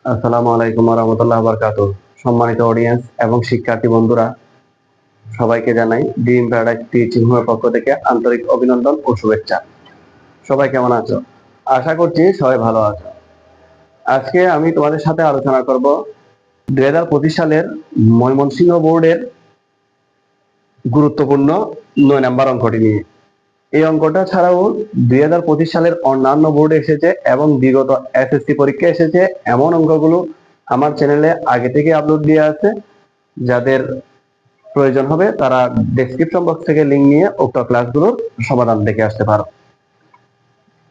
আসসালামু আলাইকুম ওয়া রাহমাতুল্লাহি ওয়া বারাকাতুহু। সম্মানিত অডিয়েন্স এবং শিক্ষার্থী বন্ধুরা, সবাইকে জানাই ড্রিম প্যারাডাইস টিচিং হোমের পক্ষ থেকে আন্তরিক অভিনন্দন ও শুভেচ্ছা। সবাই কেমন আছো? আশা করছি সবাই ভালো আছো। আজকে আমি তোমাদের সাথে আলোচনা করব 2025 সালের ময়মনসিংহ বোর্ডের গুরুত্বপূর্ণ 9 নাম্বার অঙ্কটি নিয়ে। এই অঙ্কটা ছাড়াও 2025 সালের অন্যান্য বোর্ডে এসেছে এবং বিগত এসএসসি পরীক্ষায় এসেছে এমন অঙ্কগুলো আমার চ্যানেলে আগে থেকে আপলোড দেওয়া আছে। যাদের প্রয়োজন হবে তারা ডেসক্রিপশন বক্স থেকে লিংক নিয়ে উক্ত ক্লাসগুলোর সমাধান দেখে আসতে পারো।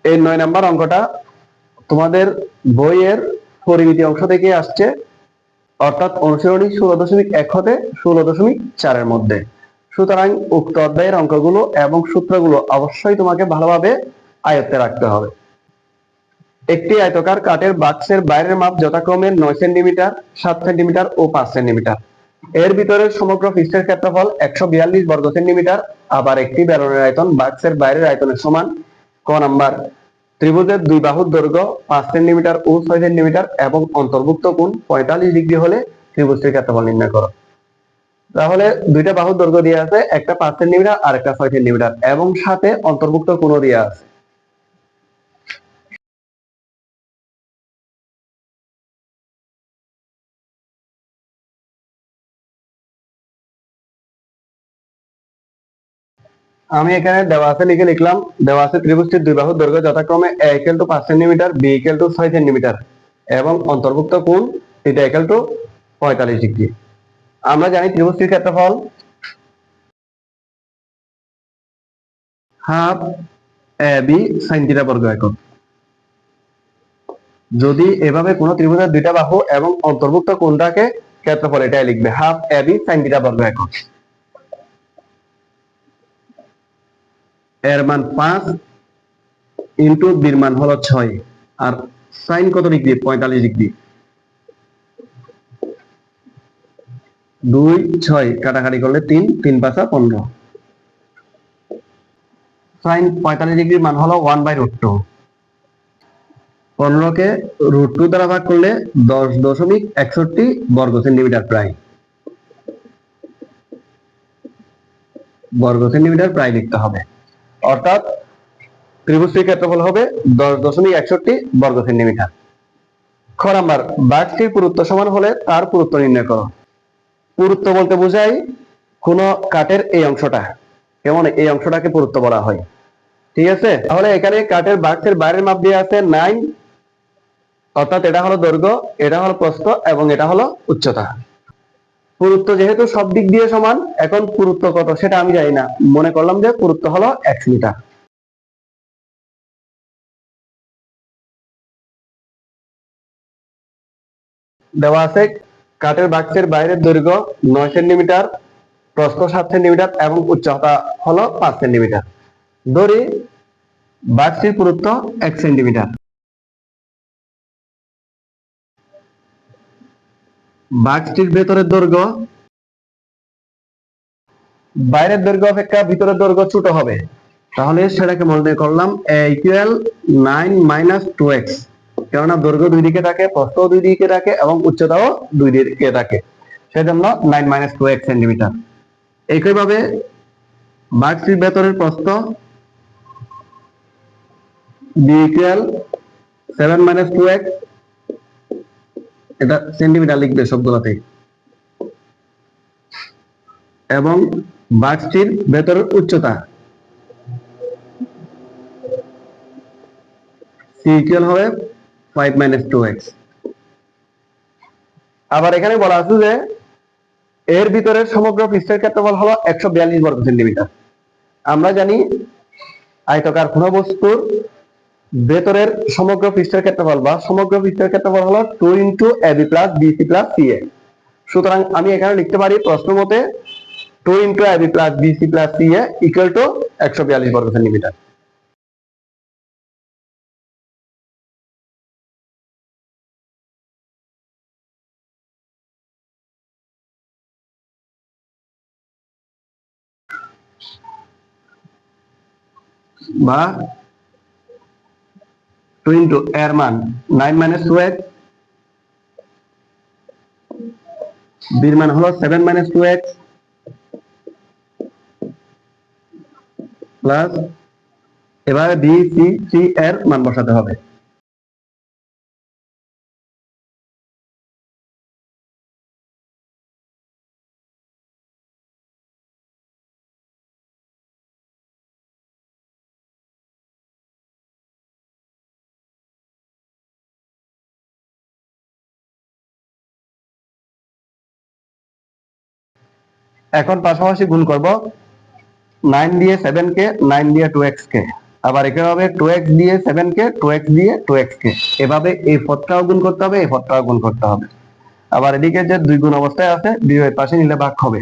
এই 9 নাম্বার অঙ্কটা তোমাদের বইয়ের পরিমিতি অংশ থেকে আসছে, অর্থাৎ অনুশীলনী 16.1 হতে 16.4 এর মধ্যে। সুতরাং উক্ত অধ্যায়ের অঙ্কগুলো এবং সূত্রগুলো অবশ্যই তোমাকে ভালোভাবে আয়ত্তে রাখতে হবে। একটি আয়তাকার কাঠের বাক্সের বাইরের মাপ যথাক্রমে 9 সেন্টিমিটার, 7 সেন্টিমিটার ও 5 সেন্টিমিটার। এর ভিতরে সমগ্র পৃষ্ঠের ক্ষেত্রফল 142 বর্গ সেন্টিমিটার। আবার একটি বেলনের আয়তন বাক্সের বাইরের আয়তনের সমান। ক নাম্বার, ত্রিভুজের দুই বাহুর দৈর্ঘ্য 5 সেন্টিমিটার ও 6 সেন্টিমিটার এবং অন্তর্ভুক্ত কোণ 45 ডিগ্রি হলে ত্রিভুজটির ক্ষেত্রফল নির্ণয় করো। তাহলে দুইটা বাহুর দৈর্ঘ্য দেওয়া আছে, একটা 5 সেন্টিমিটার আর একটা 6 সেন্টিমিটার এবং সাথে অন্তর্ভুক্ত কোণও দেওয়া আছে। আমি এখানে দেওয়া আছে লিখে লিখলাম। দেওয়া আছে ত্রিভুজটির দুই বাহুর দৈর্ঘ্য যথাক্রমে a = 5 সেন্টিমিটার, b = 6 সেন্টিমিটার এবং অন্তর্ভুক্ত কোণ θ = 45 ডিগ্রি। আমরা জানি ত্রিভুজটির ক্ষেত্রফল হাফ ab sin θ বর্গ একক। যদি এভাবে কোনো ত্রিভুজের দুইটা বাহু এবং অন্তর্ভুক্ত কোণটাকে ক্ষেত্রফল এটাই লিখবে হাফ ab sin θ বর্গ একক। এর মান 5 ইন্টু বির মান হলো 6 আর সাইন কত ডিগ্রি? 45 ডিগ্রি। 2 6 কাটাকাটি করলে 3 3 5 15। সাইন 45 ডিগ্রির মান হলো 1/√2। 15 কে √2 দ্বারা ভাগ করলে 10.61 বর্গ সেন্টিমিটার প্রায় লিখতে হবে। অর্থাৎ ত্রিভুজটির ক্ষেত্রফল হবে 10.61 বর্গ সেন্টিমিটার। খ নাম্বার, বাক্সটির পুরুত্ব সমান হলে তার পুরুত্ব নির্ণয় করো। পুরুত্ব বলতে বোঝায় কোন কাঠের এই অংশটা, কেমন এই অংশটাকে পুরুত্ব বলা হয়। ঠিক আছে, তাহলে এখানে কাঠের বাক্সের বাইরের মাপ দিয়ে আছে 9, অর্থাৎ এটা হলো দৈর্ঘ্য, এটা হলো প্রস্থ এবং এটা হলো উচ্চতা। পুরুত্ব যেহেতু সব দিক দিয়ে সমান, এখন পুরুত্ব কত সেটা আমি জানি না, মনে করলাম যে পুরুত্ব হলো 1 মিটার। দেওয়া আছে কাঠের বাক্সের বাইরের দৈর্ঘ্য 9 সেন্টিমিটার, প্রস্থ 7 সেন্টিমিটার এবং উচ্চতা হলো 5 সেন্টিমিটার। ধরি বাক্সটির পুরুত্ব 1 সেন্টিমিটার। বাক্সটির ভেতরের দৈর্ঘ্য বাইরের দৈর্ঘ্য অপেক্ষা ভিতরের দৈর্ঘ্য ছোট হবে, তাহলে সেটাকে মনে করলাম a = 9 - 2x, কেননা দৈর্ঘ্য দুই দিকে থাকে, প্রস্থ দুই দিকে থাকে এবং উচ্চতাও দুই দিকে থাকে, সেজন্য 9 - 2x সেন্টিমিটার। একইভাবে বাক্সটির ভেতরের প্রস্থ b = 7 - 2x, এটা সেন্টিমিটার লিখবে সবগুলোতে, এবং বাক্সটির ভেতরের উচ্চতা c = হবে 5 - 2x। আবার এখানে বলা আছে যে এর ভিতরের সমগ্র পৃষ্ঠের ক্ষেত্রফল হলো 142 বর্গ সেন্টিমিটার। আমরা জানি আয়তাকার কোন বস্তুর ভেতরের সমগ্র পৃষ্ঠের ক্ষেত্রফল বা সমগ্র পৃষ্ঠের ক্ষেত্রফল হলো 2 * ab + bc + ca। সুতরাং আমি এখানে লিখতে পারি প্রশ্ন মতে 2 * ab + bc + ca = 142 বর্গ সেন্টিমিটার। বা 2 * এর মান 9 - 2x বির মান হলো 7 মাইনাস 2x প্লাস, এবারে বি সি সি এর মান বসাতে হবে। এখন পাশাপাশি গুণ করব 9 দিয়ে 7 কে, 9 দিয়ে 2x কে, আবার এখানে হবে 2x দিয়ে 7 কে, 2x দিয়ে 2x কে। এভাবে এই পদটাও গুণ করতে হবে, এই পদটাও গুণ করতে হবে। আবার এদিকে যে দুই গুণ অবস্থায় আছে বিয়োগের পাশে নিলে ভাগ হবে।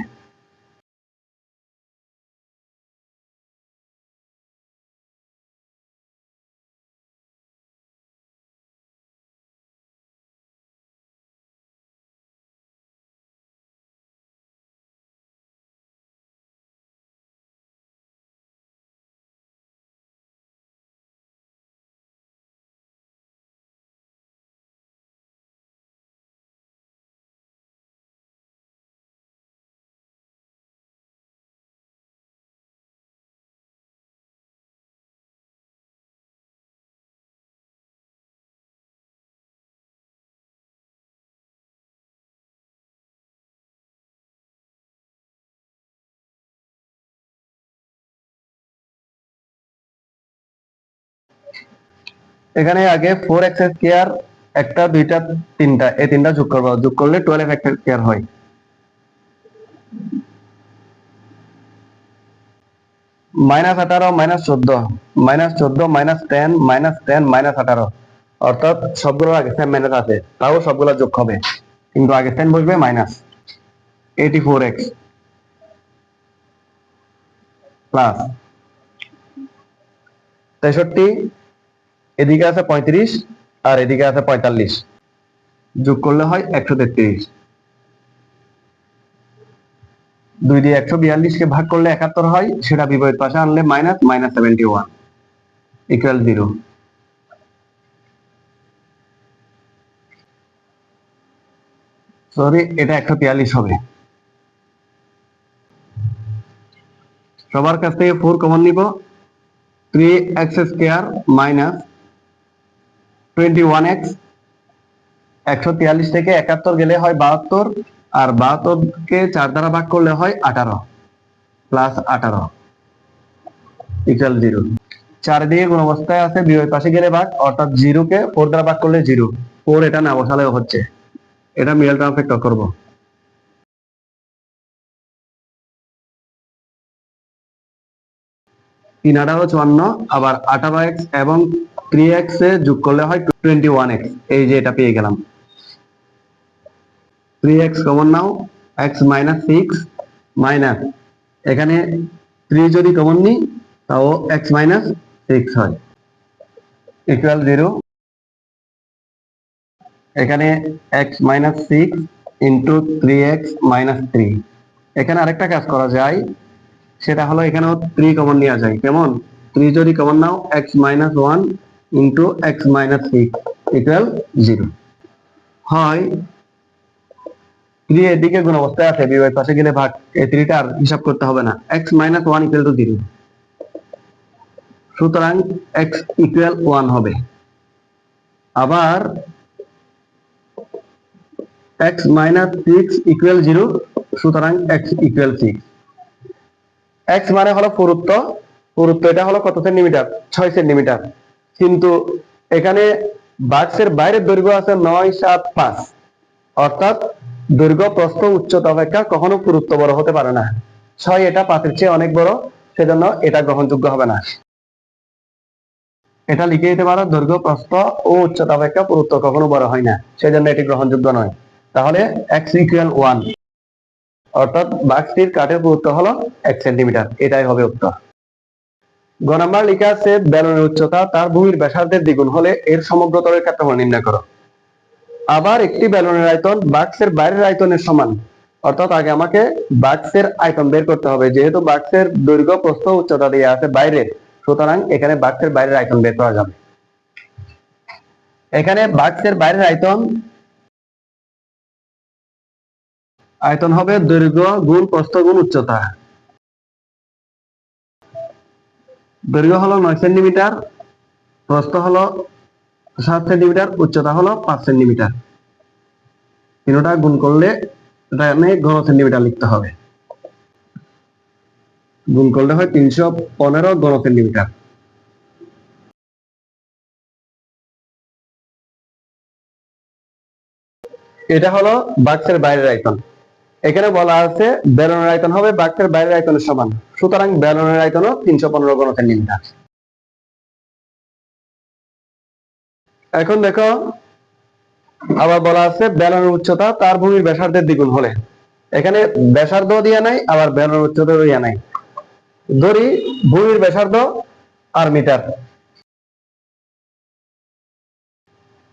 এখানে আগে 4x স্কয়ার, একটা দুইটা তিনটা, এই তিনটা যোগ করবো, যোগ করলে 12x স্কয়ার হয়। -18 -14, -14 -10 -10 -18, অর্থাৎ সবগুলো আগে সেম মাইনাস আছে, তাও সবগুলো যোগ হবে, কিন্তু আগে সাইন বসবে মাইনাস। 84x প্লাস 63, এদিকে আছে 35 আর এদিকে আছে 45, যোগ করলে হয় 133। 2 দিয়ে 142 কে ভাগ করলে 71 হয়, সেটা বিপরীত পাশে আনলে মাইনাস, -71 ইকুয়াল 0। সরি, এটা 143 হবে। সবার কাছ থেকে 4 কমন নিব, 3x স্কয়ার মাইনাস 21x, 143 থেকে 71 গেলে হয় 72, আর 72 কে 4 দ্বারা ভাগ করলে হয় 18, প্লাস 18 ইকুয়াল 0। চারিদিকে কোন অবস্থায় আছে, বিয়োগ পাশে গেলে ভাগ, অর্থাৎ 0 কে 4 দ্বারা ভাগ করলে 0, 4 এটা না বসালেও হচ্ছে। এটা মিডল টার্ম ফ্যাক্টর করব। 3×18 আবার 18x এবং 3x এ যোগ করলে হয় 21x, এই যে এটা পেয়ে গেলাম। 3x কমন নাও, x মাইনাস 6 মাইনাস, এখানে 3 যদি কমন নিই তাও x মাইনাস 6 হয়, ইকুয়াল 0। এখানে x minus 6 into 3x minus 3। এখানে আরেকটা কাজ করা যায়, সেটা হলো এখানেও 3 কমন নেওয়া যায়। কেমন? 3 যদি কমন নাও, x minus 1 into x minus 6 equal 0 হয়। 3 এদিকে গুণ অবস্থায় আছে, বিয়োগের পাশে গেলে ভাগ, এই 3 টা আর হিসাব করতে হবে না। x মাইনাস 1 ইকুয়াল টু 0, সুতরাং x ইকুয়াল 1 হবে। আবার x মাইনাস 6 ইকুয়াল 0, সুতরাং x ইকুয়াল 6। x মানে হলো পুরুত্ব, পুরুত্ব এটা হলো কত সেন্টিমিটার? 6 সেন্টিমিটার। কিন্তু এখানে বাক্সের বাইরের দৈর্ঘ্য আছে 9, 7, 5, অর্থাৎ দৈর্ঘ্য প্রস্থ উচ্চতা অপেক্ষা কখনো পুরুত্ব বড় হতে পারে না। 6 এটা 5-এর চেয়ে অনেক বড়, সেজন্য এটা গ্রহণযোগ্য হবে না। এটা লিখে দিতে পারো, দৈর্ঘ্য প্রস্থ ও উচ্চতা অপেক্ষা পুরুত্ব কখনো বড় হয় না, সেজন্য এটি গ্রহণযোগ্য নয়। তাহলে x ইকুয়াল 1, অর্থাৎ বাক্সটির কাঠের পুরুত্ব হলো 1 সেন্টিমিটার, এটাই হবে উত্তর। গ নাম্বার লেখা আছে, বেলুনের উচ্চতা তার ভূমির ব্যাসার্ধের দ্বিগুণ হলে এর সমগ্র তলের ক্ষেত্রফল নির্ণয় করো। আবার একটি বেলুনের আয়তন বাক্সের বাইরের আয়তনের সমান, অর্থাৎ আগে আমাকে বাক্সের আয়তন বের করতে হবে। যেহেতু বাক্সের দৈর্ঘ্য প্রস্থ উচ্চতা দিয়ে আছে বাইরে, সুতরাং এখানে বাক্সের বাইরের আয়তন বের করা যাবে। এখানে বাক্সের বাইরের আয়তন আয়তন হবে দৈর্ঘ্য গুণ প্রস্থ গুণ উচ্চতা। দৈর্ঘ্য হলো 9 সেন্টিমিটার, প্রস্থ হলো 7 সেন্টিমিটার, উচ্চতা হলো 5 সেন্টিমিটার। তিনটা গুণ করলে এখানে ঘন সেন্টিমিটার লিখতে হবে। গুণ করলে হয় 315 ঘন সেন্টিমিটার। এটা হলো বাক্সের বাইরের আয়তন। এখানে বলা আছে বেলনের আয়তন হবে বাক্সের বাইরের আয়তনের সমান, সুতরাং বেলনের আয়তনও 315 ঘন সেন্টিমিটার। এখন দেখো আবার বলা আছে বেলনের উচ্চতা তার ভূমির ব্যাসার্ধের দ্বিগুণ হলে। এখানে ব্যাসার্ধ দিয়া নাই, আবার বেলনের উচ্চতা দিয়া নাই। ধরি ভূমির ব্যাসার্ধ আর মিটার,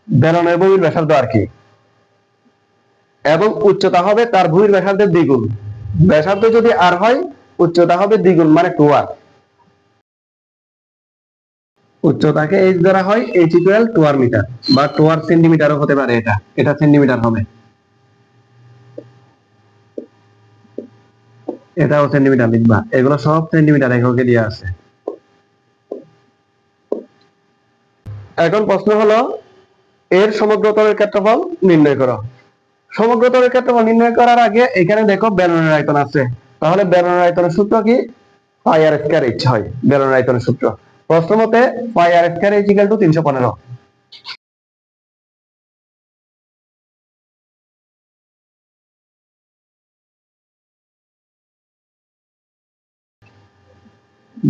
বেলনের ভূমির ব্যাসার্ধ আর কি, এবং উচ্চতা হবে তার ভূমির ব্যাসার্ধের দ্বিগুণ। ব্যাসার্ধ যদি আর হয়, উচ্চতা হবে দ্বিগুণ, মানে 2r। উচ্চতাকে h ধরা হয়, h ইকুয়াল 2r মিটার বা 2r সেন্টিমিটারও হতে পারে। এটা সেন্টিমিটার হবে, এটাও সেন্টিমিটার লিখবা। এগুলো সব সেন্টিমিটার এককে দিয়ে আছে। এখন প্রশ্ন হলো এর সমগ্র তলের ক্ষেত্রফল নির্ণয় করো। সমগ্র তলের ক্ষেত্রফল নির্ণয় করার আগে এখানে দেখো বেলনের আয়তন আছে, তাহলে বেলনের আয়তনের সূত্র কি? পাই আর স্কয়ার h হয় বেলনের আয়তনের সূত্র। প্রশ্ন মতে পাই আর স্কয়ার h ইকুয়াল টু 315।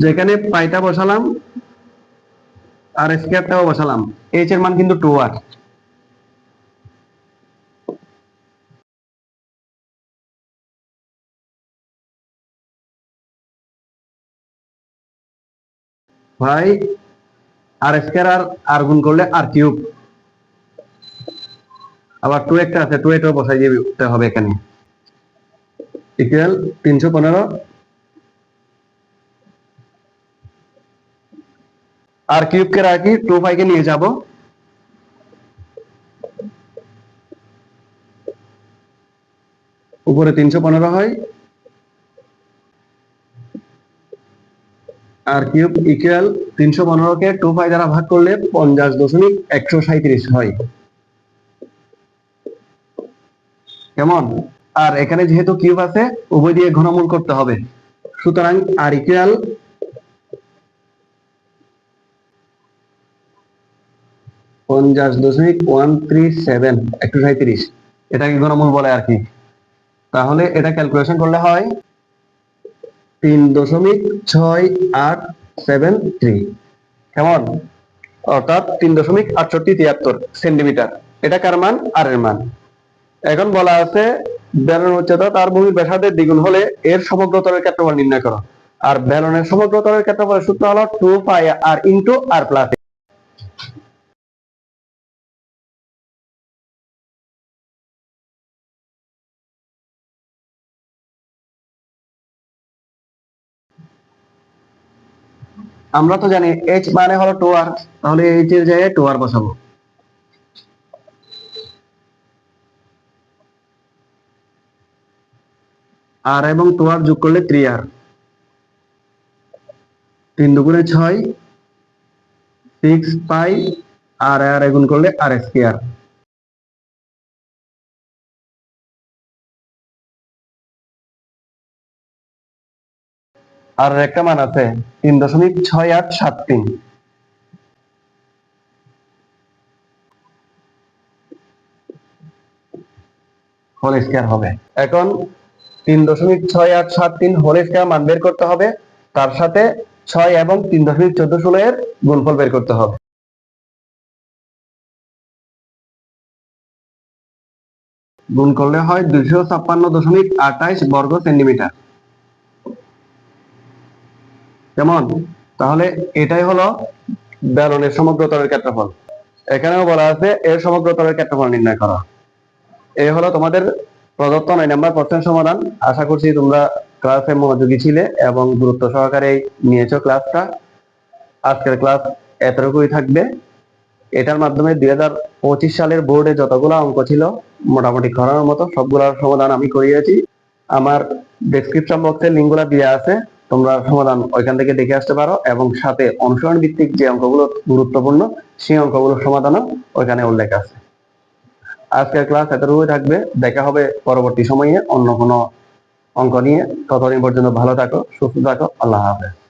যেখানে পাইটা বসালাম আর স্কয়ারটাও বসালাম, h এর মান কিন্তু 2r। ভাই আর স্কয়ার আর গুণ করলে আর কিউব, আবার 2 একটা আছে, 2 এটাও বসাই দিতে হবে এখানে, ইকুয়াল 315। আর কিউব কে রাখি, 2 পাই কে নিয়ে যাব, উপরে 315 হয়, আর কিউব ইকুয়াল 315 কে 2 পাই দ্বারা ভাগ করলে 50.137 হয়। কেমন? আর এখানে যেহেতু কিউব আছে, উভয় দিয়ে ঘনমূল করতে হবে, সুতরাং আর ইকুয়াল 50.137 এটাকে ঘনমূল বলে আর কি। তাহলে এটা ক্যালকুলেশন করলে হয় 3.6873। কেমন? অর্থাৎ 3.6873 সেন্টিমিটার। এটা কার মান? আর এর মান। এখন বলা আছে বেলনের উচ্চতা তার ভূমির ব্যাসার্ধের দ্বিগুণ হলে এর সমগ্র তলের ক্ষেত্রফল নির্ণয় করো। আর বেলনের সমগ্র তলের ক্ষেত্রফলের সূত্র হলো 2 পাই আর ইনটু আর প্লাস। আমরা তো জানি h মানে হলো 2r, তাহলে h এর জায়গায় 2r বসাবো। আর এবং 2r যোগ করলে 3r, 3 দুগুণে 6, 6 পাই আর আর গুণ করলে আর স্কয়ার। আর একটা মান আছে 3.6873 হোল স্কয়ার হবে। এখন 3.6873 হোল স্কয়ার মান বের করতে হবে, তার সাথে 6 এবং 3.1416 এর গুণফল বের করতে হবে। গুণ করলে হয় 256.28 বর্গ সেন্টিমিটার। কেমন? তাহলে এটাই হলো বেলনের সমগ্র তলের ক্ষেত্রফল। এখানেও বলা আছে এর সমগ্র তলের ক্ষেত্রফল নির্ণয় করা। এই হলো তোমাদের প্রদত্ত 9 নম্বর প্রশ্নের সমাধান। আশা করছি তোমরা ক্লাসে মনোযোগী ছিলে এবং গুরুত্ব সহকারে নিয়েছো ক্লাসটা। আজকের ক্লাস এতটুকুই থাকবে। এটার মাধ্যমে 2025 সালের বোর্ডে যতগুলো অঙ্ক ছিল মোটামুটি করানোর মতো সবগুলোর সমাধান আমি করিয়েছি। আমার ডেসক্রিপশন বক্সে লিঙ্কগুলো দেওয়া আছে, তোমরা সমাধান ওইখান থেকে দেখে আসতে পারো, এবং সাথে অনুসরণ ভিত্তিক যে অঙ্কগুলো গুরুত্বপূর্ণ সেই অঙ্কগুলোর সমাধানও ওইখানে উল্লেখ আছে। আজকের ক্লাস এতটুকুই থাকবে, দেখা হবে পরবর্তী সময়ে অন্য কোনো অঙ্ক নিয়ে। ততদিন পর্যন্ত ভালো থাকো, সুস্থ থাকো, আল্লাহ হাফেজ।